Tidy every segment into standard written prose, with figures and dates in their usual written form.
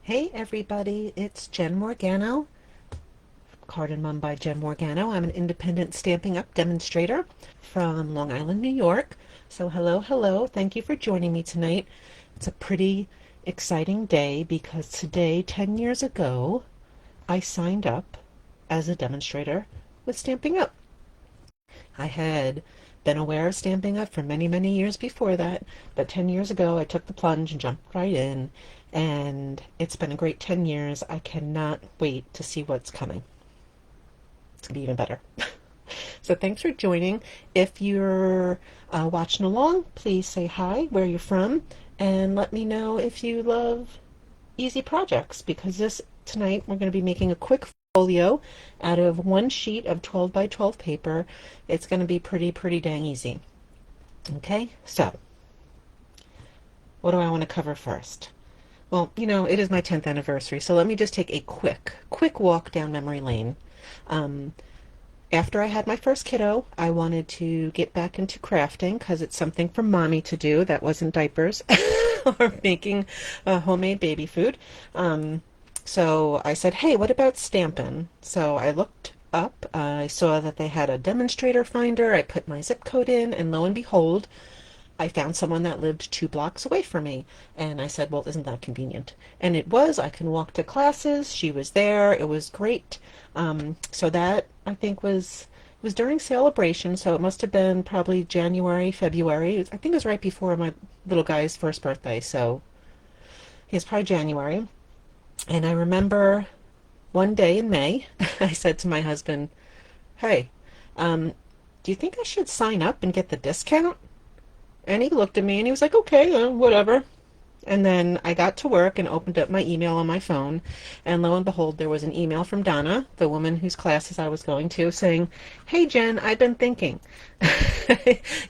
Hey everybody, it's Jen Morgano, Card and Mum by Jen Morgano. I'm an independent Stampin' Up demonstrator from Long Island, New York. So hello, hello. Thank you for joining me tonight. It's a pretty exciting day because today, 10 years ago, I signed up as a demonstrator with Stampin' Up. I had been aware of Stampin' Up for many, many years before that, but 10 years ago I took the plunge and jumped right in, and it's been a great 10 years. I cannot wait to see what's coming. It's going to be even better. So thanks for joining. If you're watching along, please say hi, where you're from, and let me know if you love easy projects, because tonight we're going to be making a quick folio out of one sheet of 12 by 12 paper. It's going to be pretty dang easy. Okay, so what do I want to cover first? Well, it is my 10th anniversary, so let me just take a quick walk down memory lane. Um, After I had my first kiddo, I wanted to get back into crafting because it's something for mommy to do that wasn't diapers or making homemade baby food. So I said, hey, what about stamping? So I looked up, I saw that they had a demonstrator finder. I put my zip code in, and lo and behold, I found someone that lived 2 blocks away from me. And I said, well, isn't that convenient? And it was. I can walk to classes. She was there. It was great. So that, I think, it was during celebration, so it must have been probably January, February. I think it was right before my little guy's first birthday, so it was probably January. And I remember one day in May, I said to my husband, hey, do you think I should sign up and get the discount? And he looked at me and he was like, okay, whatever. And then I got to work and opened up my email on my phone, and lo and behold, there was an email from Donna, the woman whose classes I was going to, saying, hey Jen, I've been thinking.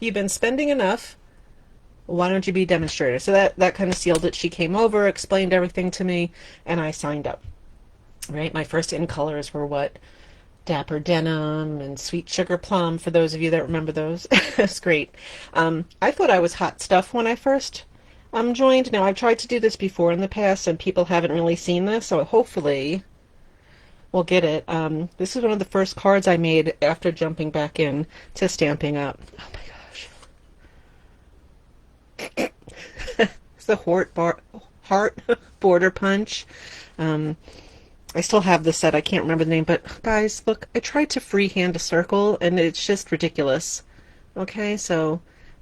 You've been spending enough. Why don't you be a demonstrator? So that kind of sealed it. She came over, explained everything to me, and I signed up. Right? My first in colors were what? Dapper Denim and Sweet Sugar Plum, for those of you that remember those. That's great. I thought I was hot stuff when I first joined. Now, I've tried to do this before in the past, and people haven't really seen this, so hopefully we'll get it. This is one of the first cards I made after jumping back in to Stamping Up. Oh my gosh. It's the heart border punch. I still have the set. I can't remember the name, but guys, look, I tried to freehand a circle and it's just ridiculous. Okay, so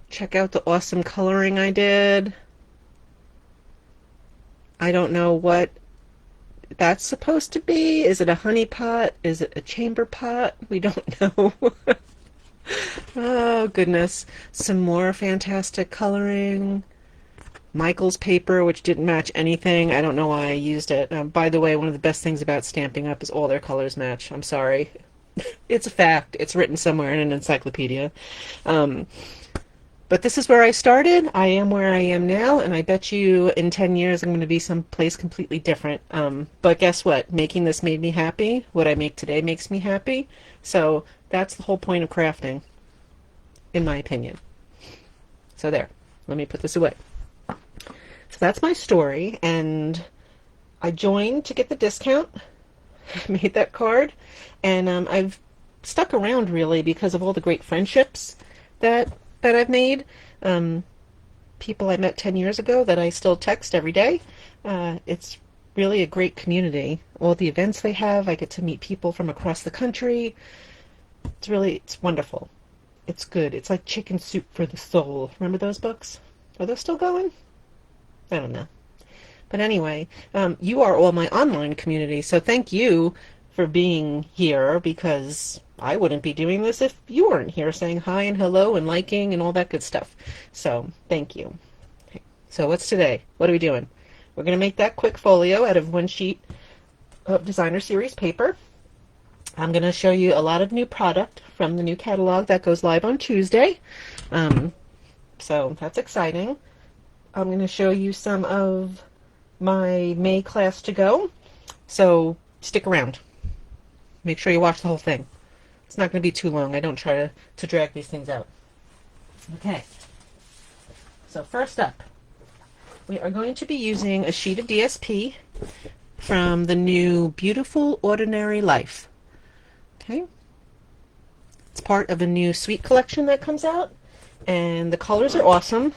check out the awesome coloring I did. I don't know what that's supposed to be. Is it a honey pot? Is it a chamber pot? We don't know. Oh, goodness. Some more fantastic coloring. Michael's paper, which didn't match anything. I don't know why I used it. By the way, one of the best things about Stamping Up is all their colors match. I'm sorry. It's a fact. It's written somewhere in an encyclopedia. But this is where I started. I am where I am now, and I bet you in 10 years I'm going to be someplace completely different. But guess what? Making this made me happy. What I make today makes me happy. So that's the whole point of crafting, in my opinion. So there. Let me put this away. So that's my story, and I joined to get the discount. I made that card, and I've stuck around really because of all the great friendships that I've made. People I met 10 years ago that I still text every day. It's really a great community. All the events they have, I get to meet people from across the country. It's wonderful. It's good. It's like chicken soup for the soul. Remember those books? Are those still going? I don't know. But anyway, you are all my online community, so thank you for being here, because I wouldn't be doing this if you weren't here saying hi and hello and liking and all that good stuff. So thank you. Okay. So what's today? What are we doing? We're going to make that quick folio out of one sheet of designer series paper. I'm going to show you a lot of new product from the new catalog that goes live on Tuesday. So that's exciting. I'm going to show you some of my May class to go, so stick around. Make sure you watch the whole thing. It's not going to be too long. I don't try to drag these things out. Okay, so first up, we are going to be using a sheet of DSP from the new Beautiful Ordinary Life. Okay. It's part of a new sweet collection that comes out, and the colors are awesome.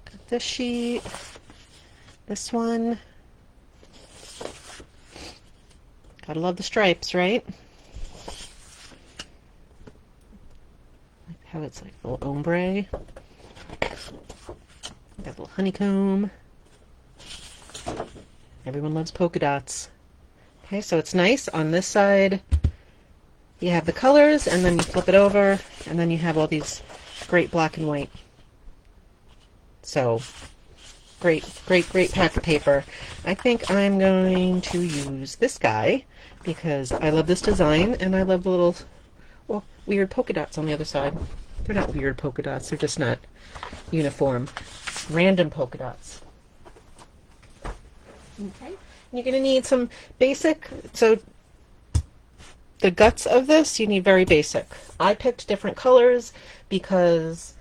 Got this sheet, this one. Gotta love the stripes, right? Like how it's like a little ombre. Got a little honeycomb. Everyone loves polka dots. Okay, so it's nice. On this side, you have the colors, and then you flip it over, and then you have all these great black and white. So, great, great, great pack of paper. I think I'm going to use this guy because I love this design, and I love the little, well, weird polka dots on the other side. They're not weird polka dots. They're just not uniform. Random polka dots. Okay. You're going to need some basic, so the guts of this, you need very basic. I picked different colors because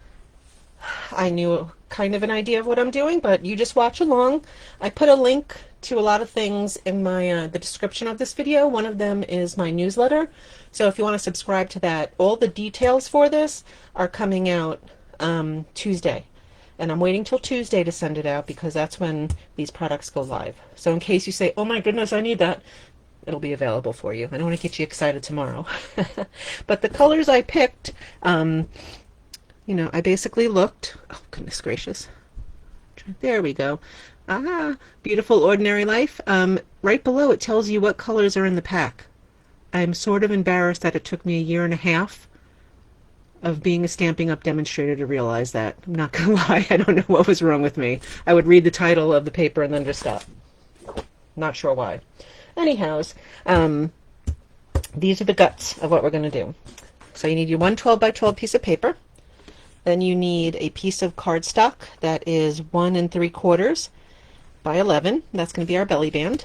I knew kind of an idea of what I'm doing, but you just watch along. I put a link to a lot of things in my the description of this video. One of them is my newsletter. So if you want to subscribe to that, all the details for this are coming out Tuesday. And I'm waiting till Tuesday to send it out because that's when these products go live. So in case you say, oh my goodness, I need that, it'll be available for you. I don't want to get you excited tomorrow. But the colors I picked, you know, I basically looked, oh goodness gracious. There we go. Ah, Beautiful Ordinary Life. Right below it tells you what colors are in the pack. I'm sort of embarrassed that it took me 1.5 years of being a Stampin' Up demonstrator to realize that. I'm not gonna lie, I don't know what was wrong with me. I would read the title of the paper and then just stop. Not sure why. Anyhows, these are the guts of what we're going to do. So you need your 1 12x12 piece of paper. Then you need a piece of cardstock that is 1 3/4 by 11. That's going to be our belly band.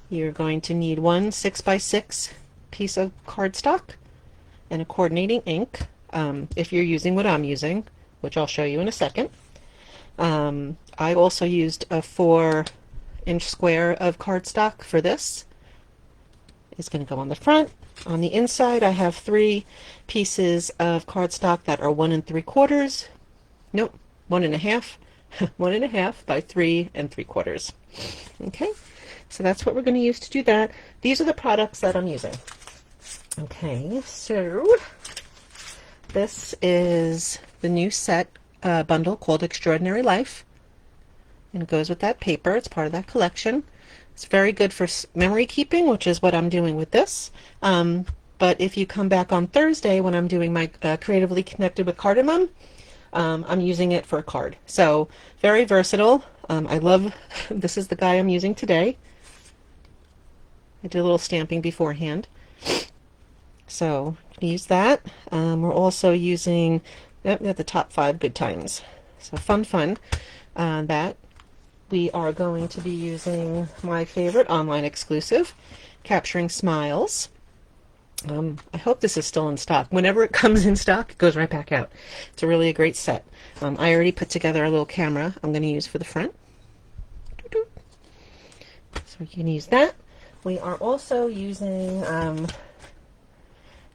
You're going to need 1 6x6 piece of cardstock and a coordinating ink, if you're using what I'm using, which I'll show you in a second. I also used a 4-inch square of cardstock for this. It's going to go on the front. On the inside, I have 3 pieces of cardstock that are 1 3/4. Nope, 1.5. 1.5 by 3 3/4. Okay, so that's what we're going to use to do that. These are the products that I'm using. Okay, so this is the new set bundle called Extraordinary Life. And it goes with that paper. It's part of that collection. It's very good for memory keeping, which is what I'm doing with this. But if you come back on Thursday when I'm doing my Creatively Connected with Cardamom, I'm using it for a card. So very versatile. I love, this is the guy I'm using today. I did a little stamping beforehand. So use that. We're also using the top 5 good times. So fun. That we are going to be using my favorite online exclusive, Capturing Smiles. I hope this is still in stock. Whenever it comes in stock, it goes right back out. It's really a great set. I already put together a little camera I'm going to use for the front. So you can use that. We are also using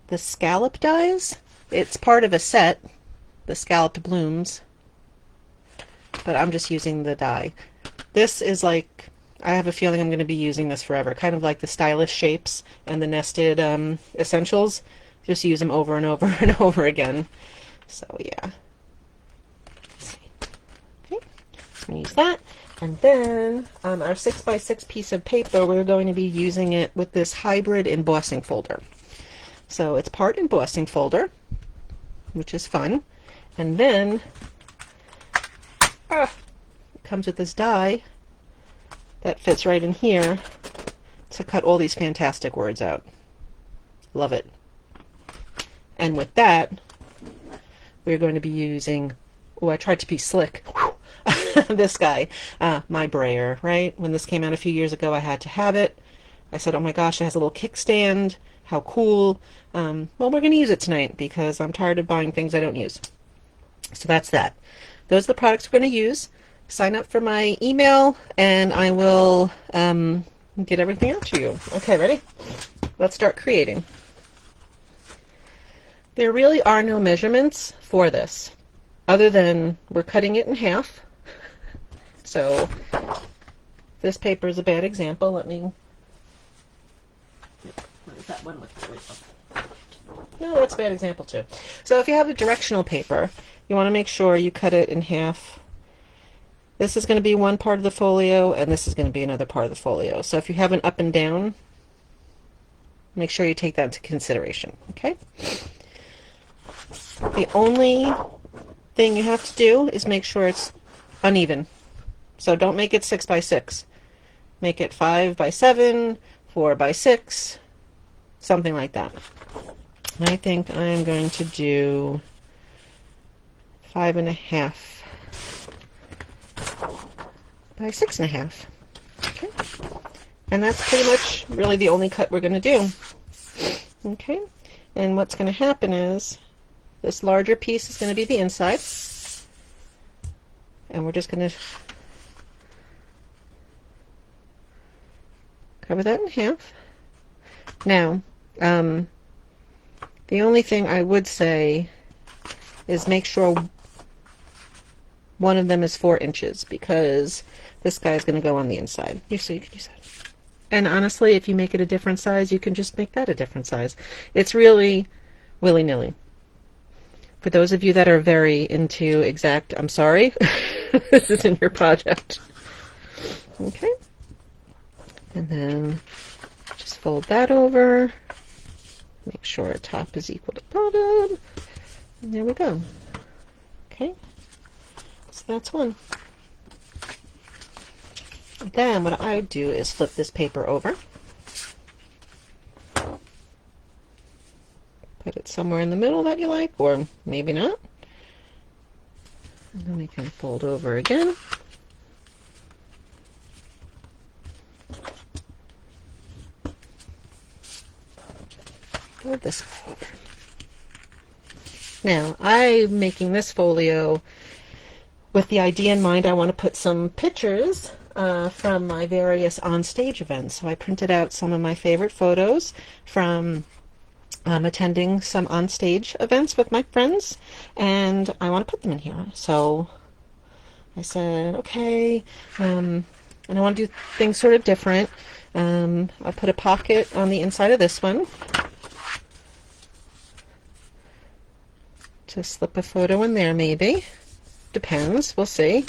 the scallop dies. It's part of a set, the scalloped blooms, but I'm just using the die. This is like, I have a feeling I'm going to be using this forever, kind of like the stylish shapes and the nested essentials. Just use them over and over and over again. So yeah. Okay, I'm going to use that. And then our 6x6 piece of paper, we're going to be using it with this hybrid embossing folder. So it's part embossing folder, which is fun. And then it comes with this die that fits right in here to cut all these fantastic words out. Love it. And with that, we're going to be using, oh, I tried to be slick. This guy, my brayer, right? When this came out a few years ago, I had to have it. I said, oh my gosh, it has a little kickstand. How cool. Well, we're going to use it tonight because I'm tired of buying things I don't use. So that's that. Those are the products we're going to use. sign up for my email and I will get everything out to you. Okay, ready? Let's start creating. There really are no measurements for this, other than we're cutting it in half. So this paper is a bad example. Let me... What is that one with? No, that's a bad example too. So if you have a directional paper, you want to make sure you cut it in half. This is going to be one part of the folio, and this is going to be another part of the folio. So if you have an up and down, make sure you take that into consideration, okay? The only thing you have to do is make sure it's uneven. So don't make it 6 by 6. Make it 5 by 7, 4 by 6, something like that. I think I'm going to do 5.5 by 6.5. Okay. And that's pretty much really the only cut we're going to do. Okay. And what's going to happen is this larger piece is going to be the inside. And we're just going to cover that in half. Now, the only thing I would say is make sure one of them is 4 inches, because this guy is going to go on the inside. So you can use that. And honestly, if you make it a different size, you can just make that a different size. It's really willy-nilly. For those of you that are very into exact, I'm sorry, this isn't your project. Okay. And then just fold that over. Make sure top is equal to bottom. And there we go. Okay. So that's one. Then what I do is flip this paper over. Put it somewhere in the middle that you like, or maybe not. And then we can fold over again. Fold this over. Now, I'm making this folio with the idea in mind I want to put some pictures from my various on-stage events. So I printed out some of my favorite photos from attending some on-stage events with my friends, and I want to put them in here. So I said, okay, and I want to do things sort of different. I put a pocket on the inside of this one to slip a photo in there, maybe. Depends, we'll see.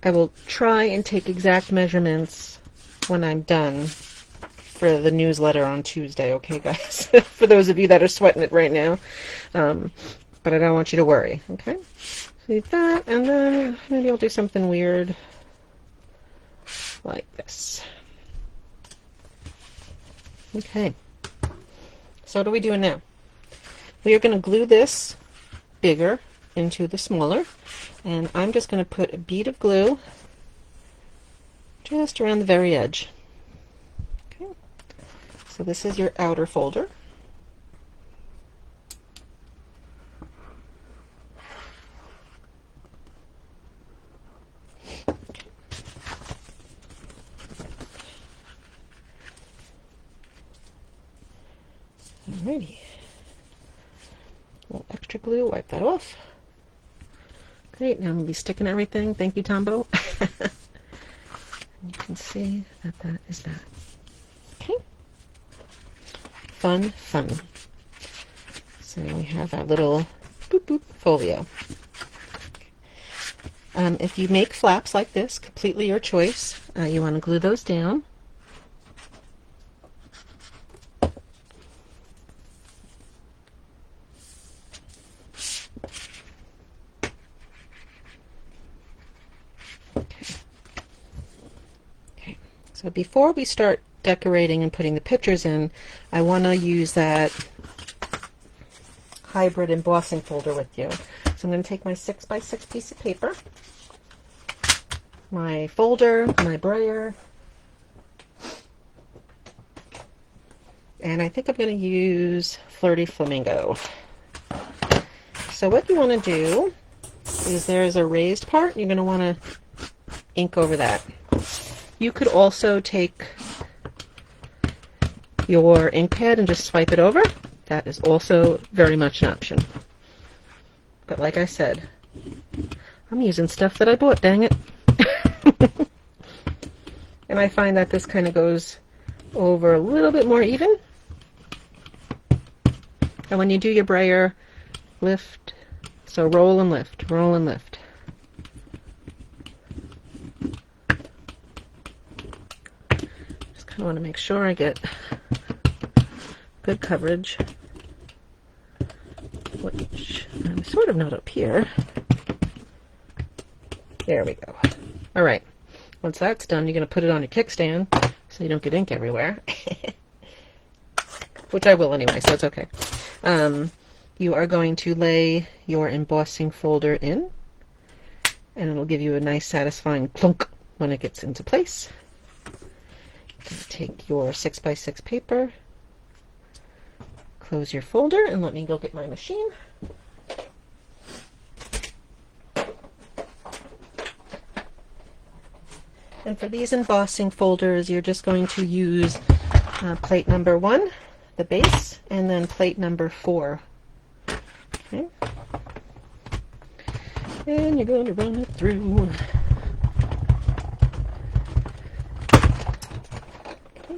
I will try and take exact measurements when I'm done for the newsletter on Tuesday, okay guys? For those of you that are sweating it right now. But I don't want you to worry, okay? Leave that, and then maybe I'll do something weird like this. Okay, so what are we doing now? We are going to glue this bigger into the smaller, and I'm just going to put a bead of glue just around the very edge. Okay, so this is your outer folder. Alrighty. A little extra glue, wipe that off. Great, now we'll be sticking everything. Thank you, Tombo. And you can see that that is that. Okay. Fun, fun. So we have our little boop boop folio. If you make flaps like this, completely your choice. You want to glue those down. So before we start decorating and putting the pictures in, I want to use that hybrid embossing folder with you. So I'm going to take my 6x6 piece of paper, my folder, my brayer, And I think I'm going to use Flirty Flamingo. So what you want to do is there's a raised part. You're going to want to ink over that. You could also take your ink pad and just swipe it over. That is also very much an option. But like I said, I'm using stuff that I bought, dang it. And I find that this kind of goes over a little bit more even. And when you do your brayer, lift, so roll and lift, roll and lift. Just kind of want to make sure I get good coverage, which I'm sort of not up here. There we go. All right. Once that's done, you're going to put it on your kickstand so you don't get ink everywhere. Which I will anyway, so it's okay. You are going to lay your embossing folder in, and it'll give you a nice satisfying clunk when it gets into place. Take your 6x6 paper, close your folder, and let me go get my machine. And for these embossing folders, you're just going to use plate number 1, the base, and then plate number 4. Okay. And you're going to run it through. Okay.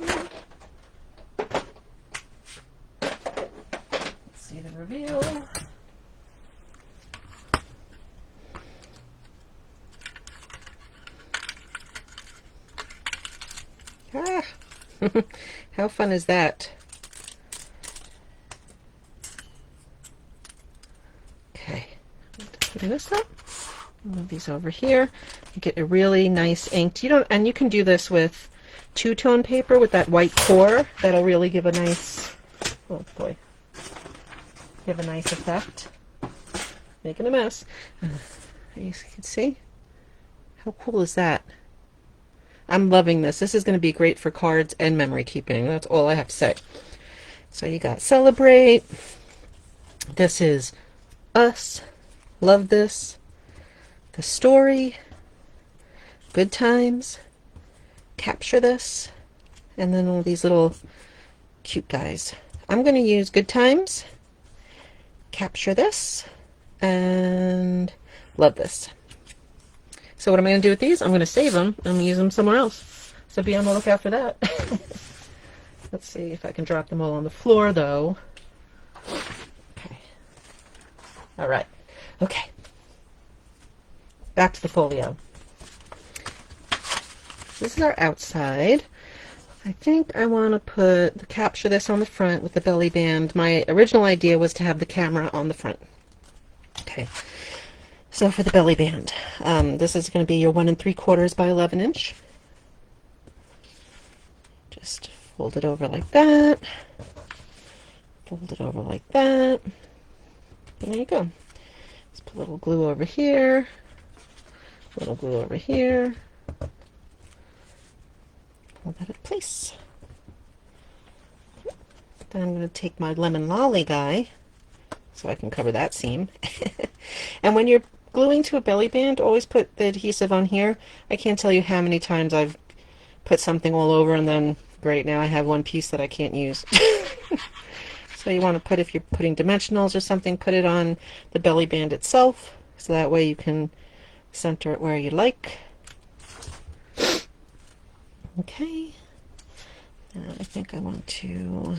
Let's see the reveal. Ah, how fun is that? Okay, putting this up. Move these over here. You get a really nice inked. And you can do this with two-tone paper with that white core. That'll really give a nice, oh boy, give a nice effect. Making a mess. As you can see, how cool is that? I'm loving this. This is going to be great for cards and memory keeping. That's all I have to say. So you got Celebrate. This is Us. Love this. The Story. Good Times. Capture This. And then all these little cute guys. I'm going to use Good Times. Capture This. And Love This. So what I'm going to do with these, I'm going to save them and use them somewhere else. So be on the lookout for that. Let's see if I can drop them all on the floor, though. Okay. All right. Okay. Back to the folio. This is our outside. I think I want to capture this on the front with the belly band. My original idea was to have the camera on the front. Okay. So for the belly band, this is going to be your 1 3/4 by 11 inch. Just fold it over like that. Fold it over like that. And there you go. Just put a little glue over here. A little glue over here. Hold that in place. Then I'm going to take my lemon lolly guy so I can cover that seam. And when you're gluing to a belly band, always put the adhesive on here. I can't tell you how many times I've put something all over and then, great, now I have one piece that I can't use. So you want to put, if you're putting dimensionals or something, put it on the belly band itself, so that way you can center it where you like. Okay. I think I want to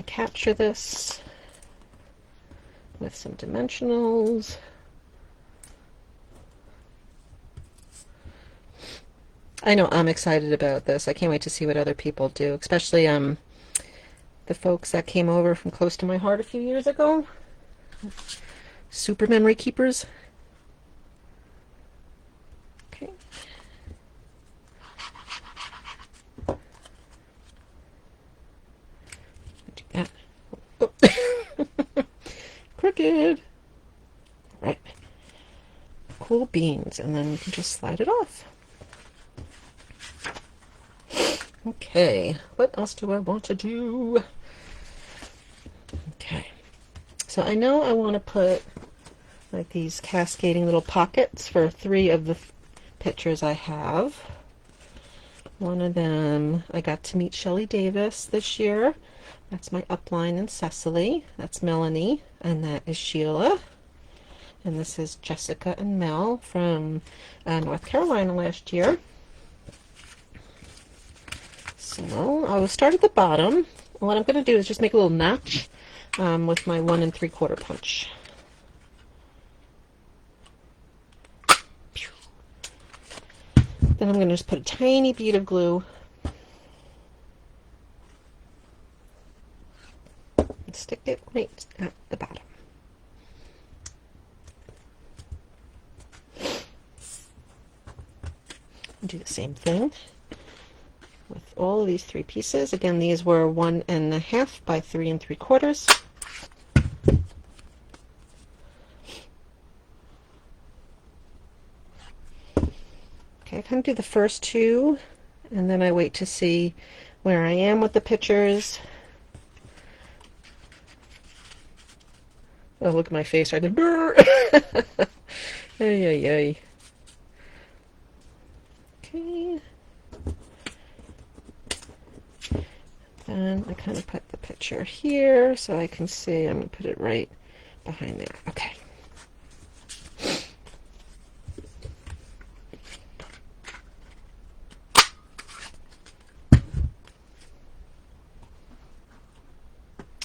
capture this with some dimensionals. I know I'm excited about this. I can't wait to see what other people do, especially the folks that came over from close to my heart a few years ago. Super memory keepers. Okay. Do that. Oh. Crooked. Right. Cool beans, and then you can just slide it off. Okay, what else do I want to do? Okay, so I know I want to put like these cascading little pockets for 3 of the pictures I have. One of them, I got to meet Shelley Davis this year. That's my upline and Cecily. That's Melanie, and that is Sheila. And this is Jessica and Mel from North Carolina last year. So I will start at the bottom. What I'm going to do is just make a little notch with my 1 3/4 punch. Then I'm going to just put a tiny bead of glue and stick it right at the bottom. Do the same thing with all of these 3 pieces. Again, these were 1 1/2 by 3 3/4. Okay, I kind of do the first 2, and then I wait to see where I am with the pictures. Oh, look at my face right there. Ay, ay, ay. Okay. And I kind of put the picture here so I can see. I'm going to put it right behind there. Okay.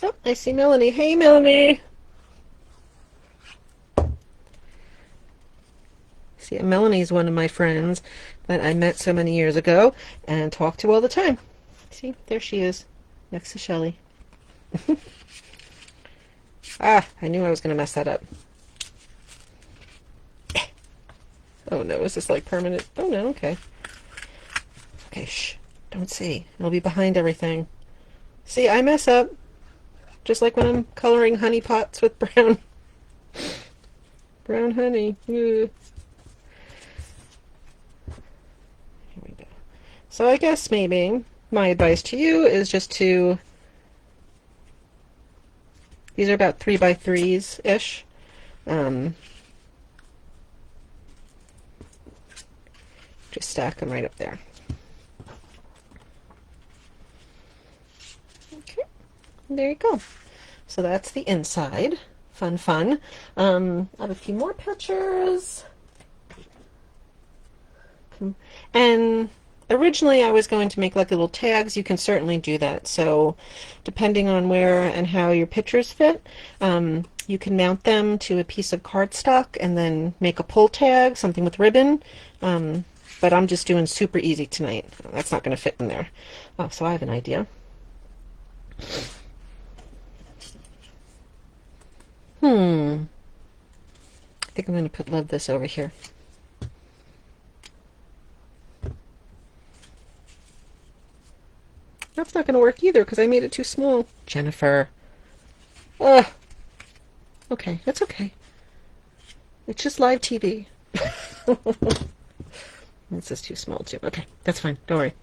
Oh, I see Melanie. Hey, Melanie. See, Melanie's one of my friends that I met so many years ago and talk to all the time. See, there she is, next to Shelley. Ah, I knew I was going to mess that up. Oh no, is this like permanent? Oh no, okay. Okay, shh, don't see. It'll be behind everything. See, I mess up. Just like when I'm coloring honey pots with brown honey. Ugh. Here we go. So I guess maybe my advice to you is just to, these are about 3 by 3s ish. Just stack them right up there. Okay, there you go. So that's the inside. Fun, fun. I have a few more pictures. And originally I was going to make like little tags. You can certainly do that. So depending on where and how your pictures fit, you can mount them to a piece of cardstock and then make a pull tag, something with ribbon. But I'm just doing super easy tonight. That's not going to fit in there. Oh, so I have an idea. I think I'm going to love this over here. That's not going to work either because I made it too small. Jennifer. Ugh. Okay, that's okay. It's just live TV. This is too small too. Okay, that's fine. Don't worry.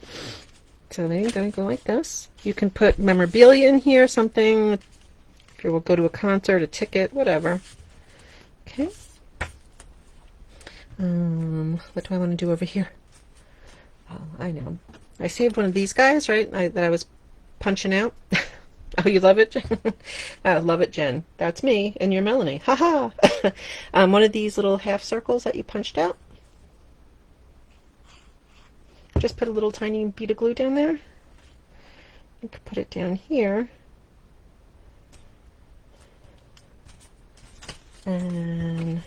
So then you're going to go like this. You can put memorabilia in here, something. If you will go to a concert, a ticket, whatever. Okay. What do I want to do over here? Oh, I know. I saved one of these guys, right? That I was punching out. Oh, you love it, Jen? Love it, Jen. That's me and you're Melanie. Haha. One of these little half circles that you punched out. Just put a little tiny bead of glue down there. You can put it down here. And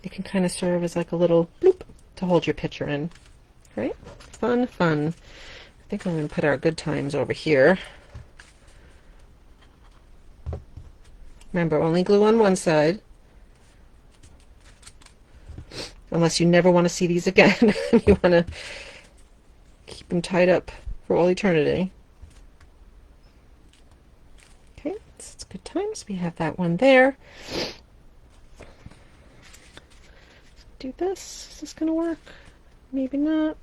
it can kind of serve as like a little bloop to hold your picture in. Right? Fun, fun. I think I'm going to put our good times over here. Remember, only glue on one side. Unless you never want to see these again. You want to keep them tied up for all eternity. Okay, it's good times. We have that one there. Do this. Is this going to work? Maybe not.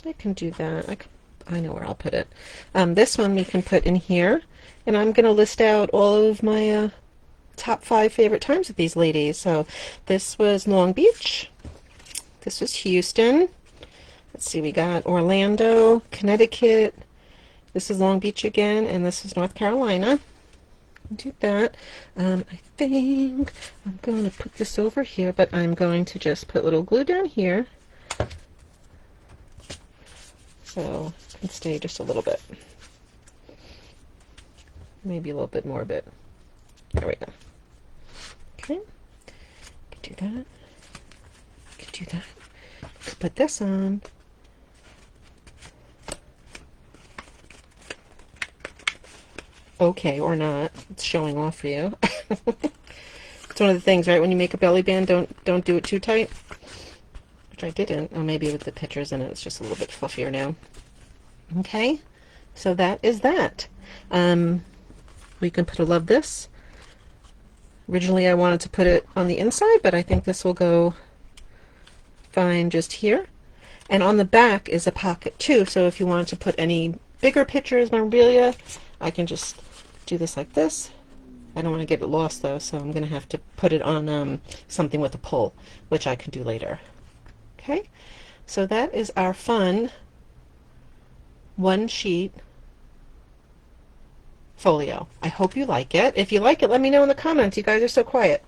I can do that. I know where I'll put it. This one we can put in here, and I'm going to list out all of my top 5 favorite times with these ladies. So this was Long Beach. This was Houston. Let's see, we got Orlando, Connecticut. This is Long Beach again, and this is North Carolina. Do that. I think I'm going to put this over here, but I'm going to just put little glue down here so it can stay just a little bit. Maybe a little bit more of it. There we go. Okay. Can do that. Can do that. Put this on. Okay, or not. It's showing off for you. It's one of the things, right? When you make a belly band, don't do it too tight. Which I didn't. Oh, maybe with the pictures in it, it's just a little bit fluffier now. Okay, so that is that. We can put a love this. Originally, I wanted to put it on the inside, but I think this will go fine just here. And on the back is a pocket too, so if you wanted to put any bigger pictures, memorabilia, I can just do this like this. I don't want to get it lost though, so I'm going to have to put it on something with a pull, which I can do later. Okay, so that is our fun one sheet folio. I hope you like it. If you like it, let me know in the comments. You guys are so quiet.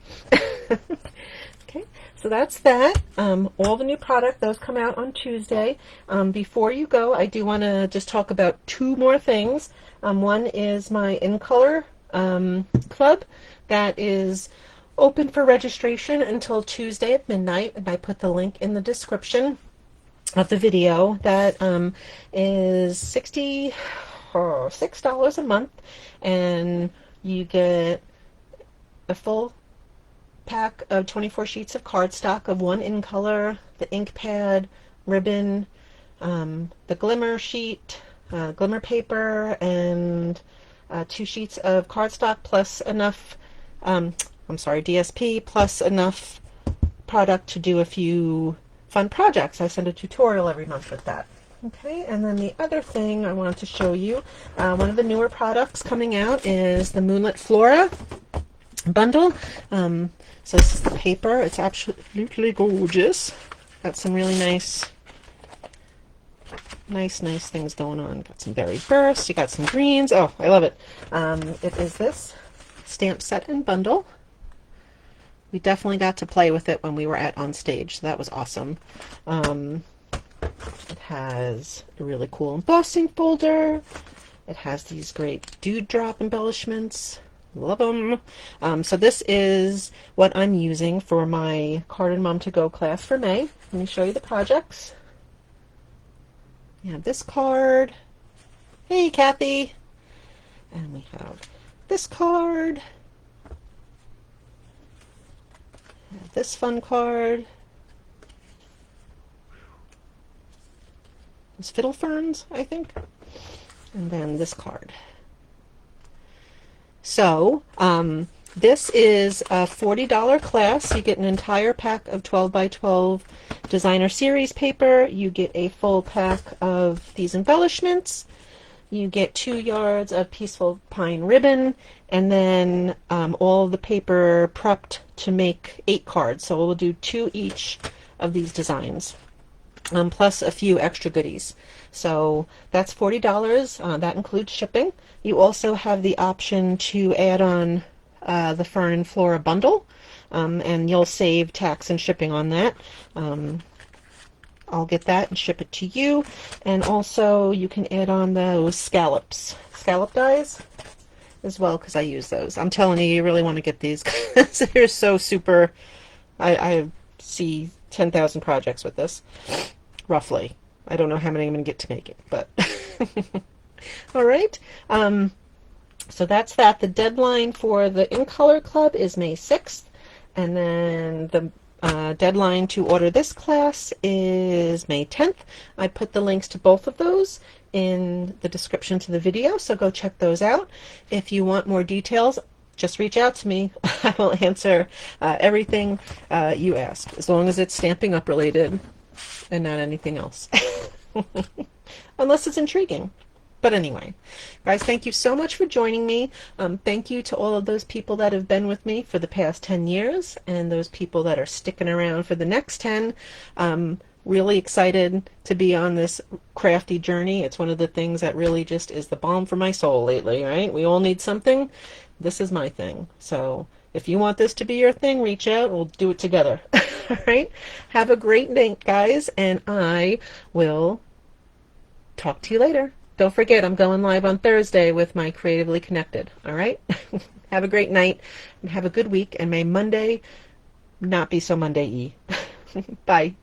Okay, so that's that. All the new product, those come out on Tuesday. Before you go, I do want to just talk about 2 more things. One is my In Color club that is open for registration until Tuesday at midnight, and I put the link in the description of the video. That is $66 a month, and you get a full pack of 24 sheets of cardstock of 1 in color, the ink pad, ribbon, the glimmer sheet, glimmer paper, and 2 sheets of cardstock plus enough, DSP, plus enough product to do a few fun projects. I send a tutorial every month with that. Okay, and then the other thing I wanted to show you, one of the newer products coming out is the Moonlit Flora bundle. So this is the paper. It's absolutely gorgeous. Got some really nice things going on. Got some berry bursts. You got some greens. Oh, I love it. It is this stamp set and bundle. We definitely got to play with it when we were on stage, so that was awesome. It has a really cool embossing folder. It has these great dewdrop embellishments. Love them. So this is what I'm using for my Card and Mom to Go class for May. Let me show you the projects. We have this card. Hey, Kathy. And we have this card. We have this fun card. It's Fiddle Ferns, I think. And then this card. So, this is a $40 class. You get an entire pack of 12 by 12 designer series paper. You get a full pack of these embellishments. You get 2 yards of Peaceful Pine ribbon, and then all the paper prepped to make 8 cards. So we'll do 2 each of these designs, plus a few extra goodies. So that's $40. That includes shipping. You also have the option to add on the Fern and Flora bundle, and you'll save tax and shipping on that. I'll get that and ship it to you. And also you can add on those scallop dies as well, because I use those. I'm telling you, you really want to get these because they're so super. I see 10,000 projects with this, roughly. I don't know how many I'm going to get to make it, but all right. So that's that. The deadline for the In Color Club is May 6th, and then the deadline to order this class is May 10th. I put the links to both of those in the description to the video, so go check those out. If you want more details, just reach out to me. I will answer everything you ask, as long as it's Stampin' Up related and not anything else. Unless it's intriguing. But anyway, guys, thank you so much for joining me. Thank you to all of those people that have been with me for the past 10 years and those people that are sticking around for the next 10. Really excited to be on this crafty journey. It's one of the things that really just is the balm for my soul lately, right? We all need something. This is my thing. So if you want this to be your thing, reach out. We'll do it together. All right? Have a great night, guys, and I will talk to you later. Don't forget, I'm going live on Thursday with my Creatively Connected. All right? Have a great night and have a good week. And may Monday not be so Monday-y. Bye.